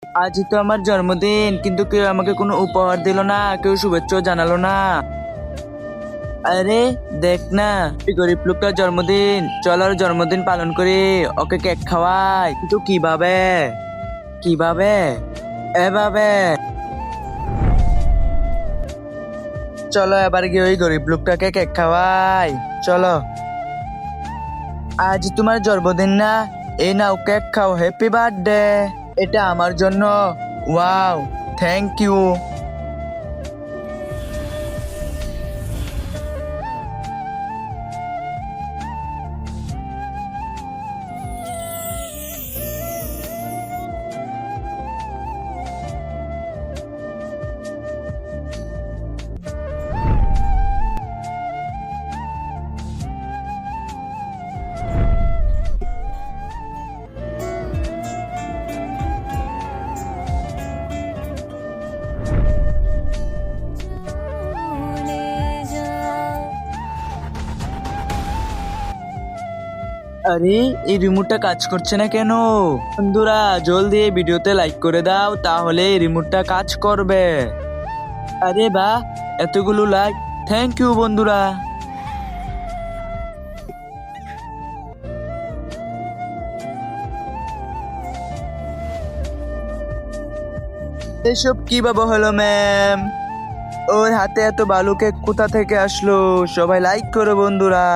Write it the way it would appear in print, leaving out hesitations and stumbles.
আজই তো আমার জন্মদিন, কিন্তু কেউ আমাকে কোনো উপহার দিল না, কেউ শুভেচ্ছা জানালো না। আরে দেখ না, এই গরিব লোকটার জন্মদিন, চল ওর জন্মদিন পালন করি, ওকে কেক খাওয়াই। কিন্তু কিভাবে? কিভাবে? এভাবে। চলো এবার গিয়ে ওই গরিব লোকটাকে কেক খাওয়াই। চলো। আজ তোমার জন্মদিন না, এই নাও কেক খাও, হ্যাপি বার্থডে। এটা আমার জন্য। Wow, thank you. আরে এই রিমোটটা কাজ করছে না কেন? বন্ধুরা জলদি এই ভিডিওতে লাইক করে দাও, তাহলে এই রিমোটটা কাজ করবে। আরে বাহ, এতগুলো লাইক, থ্যাংক ইউ বন্ধুরা। এসব কিভাবে হলো ম্যাম? ওর হাতে এত বালু কেক কোথা থেকে আসলো? সবাই লাইক করো বন্ধুরা।